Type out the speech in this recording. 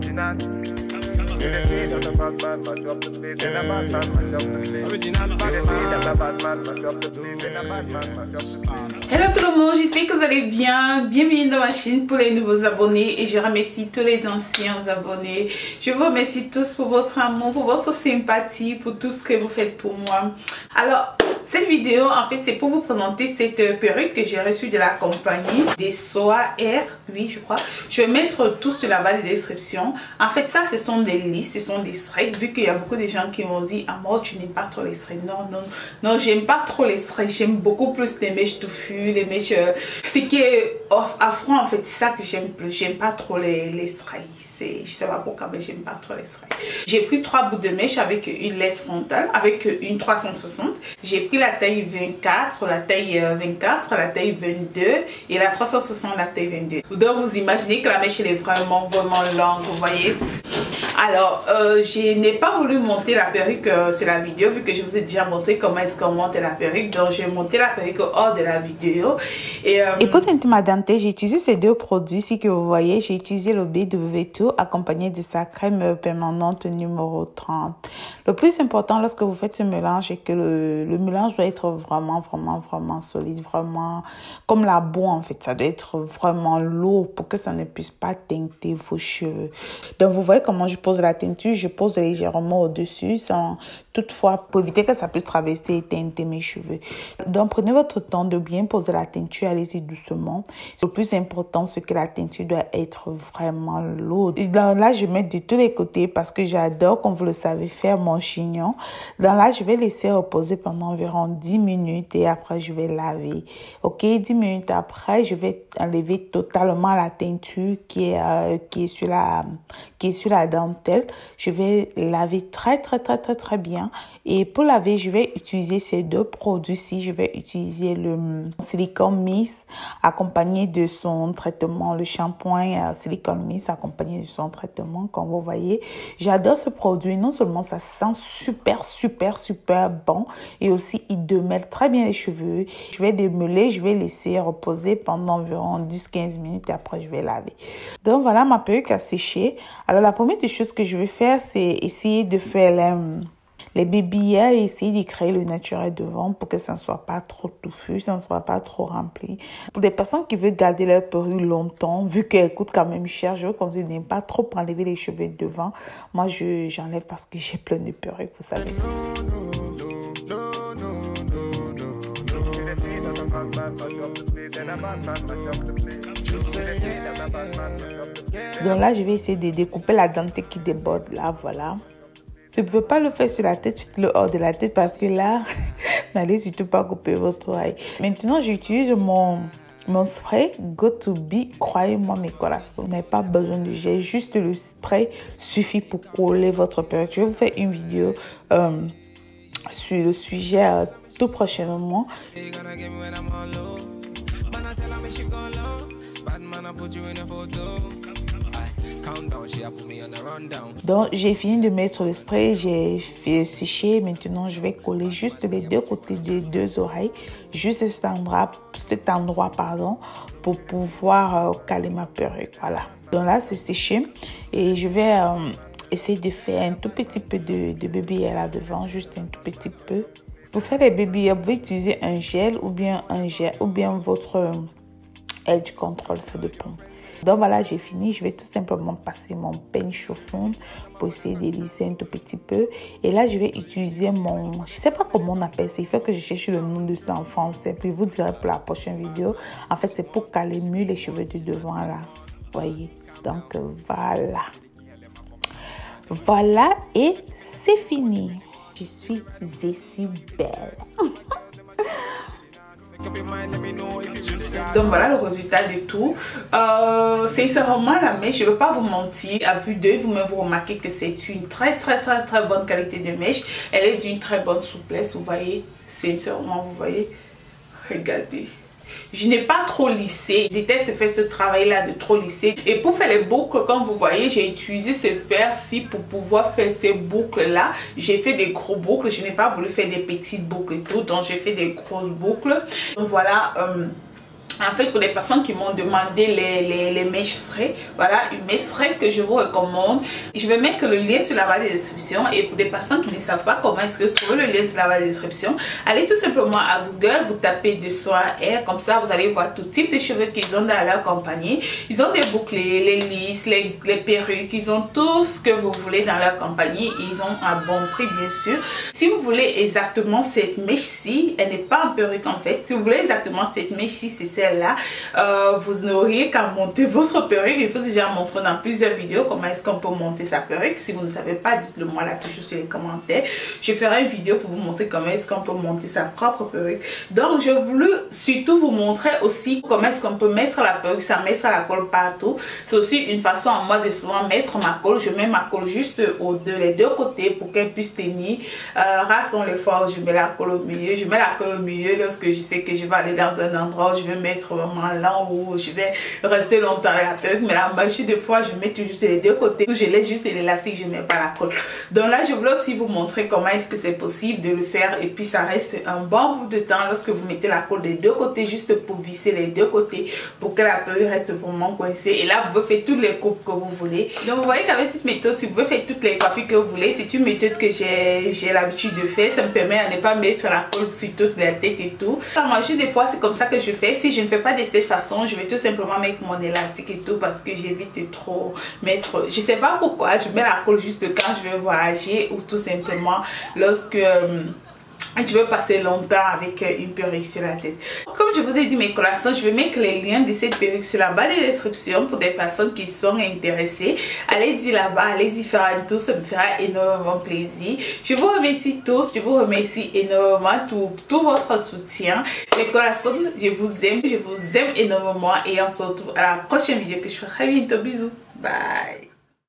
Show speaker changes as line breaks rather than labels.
Hello tout le monde, j'espère que vous allez bien. Bienvenue dans ma chaîne pour les nouveaux abonnés et je remercie tous les anciens abonnés. Je vous remercie tous pour votre amour, pour votre sympathie, pour tout ce que vous faites pour moi. Alors, cette vidéo en fait c'est pour vous présenter cette perruque que j'ai reçue de la compagnie des Soa Air, oui je crois. Je vais mettre tout sur la barre de description. En fait ça ce sont des listes, ce sont des sprays, vu qu'il y a beaucoup de gens qui m'ont dit Amor tu n'aimes pas trop les sprays. Non j'aime pas trop les sprays, j'aime beaucoup plus les mèches touffues, les mèches ce qui est afro en fait, c'est ça que j'aime plus. J'aime pas trop les sprays, je sais pas pourquoi mais j'aime pas trop les sprays. J'ai pris 3 bouts de mèche avec une laisse frontale, avec une 360. J'ai pris la taille 24, la taille 24, la taille 22 et la 360, la taille 22. Donc vous imaginez que la mèche elle est vraiment longue, vous voyez. Alors je n'ai pas voulu monter la perruque sur la vidéo vu que je vous ai déjà montré comment est-ce qu'on monte la perruque. Donc j'ai monté la perruque hors de la vidéo. Et pour teinter ma dentelle, j'ai utilisé ces deux produits ici que vous voyez. J'ai utilisé le BW2 accompagné de sa crème permanente numéro 30. Le plus important lorsque vous faites ce mélange c'est que le mélange doit être vraiment solide, vraiment comme la boue en fait. Ça doit être vraiment lourd pour que ça ne puisse pas teinter vos cheveux. Donc vous voyez comment je pose la teinture, je pose légèrement au-dessus sans toutefois pour éviter que ça puisse traverser et teinter mes cheveux. Donc prenez votre temps de bien poser la teinture, allez-y doucement. Le plus important c'est que la teinture doit être vraiment lourde. Et là je mets de tous les côtés parce que j'adore, comme vous le savez, faire mon chignon. Donc là je vais laisser reposer pendant environ 10 minutes et après je vais laver. Ok, 10 minutes après je vais enlever totalement la teinture qui est sur la dentelle. Je vais laver très bien. Et pour laver, je vais utiliser ces deux produits-ci. Je vais utiliser le Silicone Mist accompagné de son traitement, le shampoing Silicone Mist accompagné de son traitement, comme vous voyez. J'adore ce produit. Non seulement ça sent super bon et aussi il démêle très bien les cheveux. Je vais démêler, je vais laisser reposer pendant environ 10-15 minutes et après je vais laver. Donc voilà, ma perruque a séché. Alors la première des choses que je vais faire, c'est essayer de faire les baby hairs et essayer de créer le naturel devant pour que ça ne soit pas trop touffu, ça ne soit pas trop rempli. Pour des personnes qui veulent garder leur perruque longtemps, vu qu'elle coûte quand même cher, je vous conseille de ne pas trop enlever les cheveux devant. Moi, j'enlève parce que j'ai plein de perruques, vous savez. Donc là, je vais essayer de découper la dentelle qui déborde là, voilà. Si vous ne pouvez pas le faire sur la tête, faites-le hors de la tête parce que là, n'allez surtout pas couper votre oreille. Maintenant, j'utilise mon spray Got2b. Croyez-moi mes coraçons, vous n'avez pas besoin de gel, juste le spray suffit pour coller votre perruque. Je vais vous faire une vidéo sur le sujet tout prochainement. Donc j'ai fini de mettre le spray, j'ai fait sécher. Maintenant je vais coller juste les deux côtés des deux oreilles, juste cet endroit pour pouvoir caler ma perruque. Voilà, donc là c'est séché et je vais essayer de faire un tout petit peu de baby hair là devant, juste un tout petit peu. Pour faire les baby hair, vous pouvez utiliser un gel ou bien votre edge control, ça dépend. Donc voilà, j'ai fini. Je vais tout simplement passer mon peigne chauffant pour essayer de lisser un tout petit peu. Et là, je vais utiliser je sais pas comment on appelle ça. Il faut que je cherche le nom de ça en français. Puis je vous dirai pour la prochaine vidéo. En fait, c'est pour caler mieux les cheveux de devant là. Voyez. Donc voilà. Voilà et c'est fini. Je suis si belle. Donc voilà le résultat de tout. Sincèrement la mèche, je ne veux pas vous mentir, à vue d'œil vous-même vous remarquez que c'est une très bonne qualité de mèche. Elle est d'une très bonne souplesse, vous voyez, sincèrement vous voyez, regardez. Je n'ai pas trop lissé. Je déteste faire ce travail-là de trop lisser. Et pour faire les boucles, comme vous voyez, j'ai utilisé ce fer-ci pour pouvoir faire ces boucles-là. J'ai fait des gros boucles. Je n'ai pas voulu faire des petites boucles et tout. Donc, j'ai fait des grosses boucles. Donc, voilà. En fait, pour les personnes qui m'ont demandé les mèches straight, voilà, une mèche straight que je vous recommande. Je vais mettre le lien sur la barre de description. Et pour les personnes qui ne savent pas comment est-ce que trouver le lien sur la barre de description, allez tout simplement à Google, vous tapez de soie air, comme ça vous allez voir tout type de cheveux qu'ils ont dans leur compagnie. Ils ont des bouclés, les lisses, les perruques, ils ont tout ce que vous voulez dans leur compagnie. Et ils ont un bon prix bien sûr. Si vous voulez exactement cette mèche-ci, elle n'est pas en perruque en fait. Si vous voulez exactement cette mèche-ci, c'est celle là, vous n'auriez qu'à monter votre perruque. Je vous ai déjà montré dans plusieurs vidéos comment est-ce qu'on peut monter sa perruque. Si vous ne savez pas, dites-le moi là toujours sur les commentaires. Je ferai une vidéo pour vous montrer comment est-ce qu'on peut monter sa propre perruque. Donc je voulais surtout vous montrer aussi comment est-ce qu'on peut mettre la perruque sans mettre la colle partout. C'est aussi une façon à moi de souvent mettre ma colle. Je mets ma colle juste les deux côtés pour qu'elle puisse tenir. Rares sont les fois où je mets la colle au milieu. Je mets la colle au milieu lorsque je sais que je vais aller dans un endroit où je vais mettre vraiment là où je vais rester longtemps avec la perruque. Mais la majorité des fois je mets toujours sur les deux côtés où je laisse juste l'élastique, je mets pas la colle. Donc là je voulais aussi vous montrer comment est-ce que c'est possible de le faire. Et puis ça reste un bon bout de temps lorsque vous mettez la colle des deux côtés, juste pour visser les deux côtés pour que la perruque reste vraiment coincée. Et là vous pouvez faire toutes les coupes que vous voulez. Donc vous voyez qu'avec cette méthode, si vous pouvez faire toutes les coiffures que vous voulez, c'est une méthode que j'ai l'habitude de faire. Ça me permet à ne pas mettre la colle sur toute la tête et tout. La majorité des fois c'est comme ça que je fais. Si je ne fais pas de cette façon, je vais tout simplement mettre mon élastique et tout parce que j'évite de trop mettre, je sais pas pourquoi, je mets la colle juste quand je vais voyager ou tout simplement lorsque je veux passer longtemps avec une perruque sur la tête. Comme je vous ai dit mes collations, je vais mettre les liens de cette perruque sur la barre de description pour des personnes qui sont intéressées. Allez-y là-bas, allez-y faire un tour, ça me fera énormément plaisir. Je vous remercie tous, je vous remercie énormément pour tout votre soutien. Les collations, je vous aime énormément et on se retrouve à la prochaine vidéo que je ferai bientôt. Bisous, bye.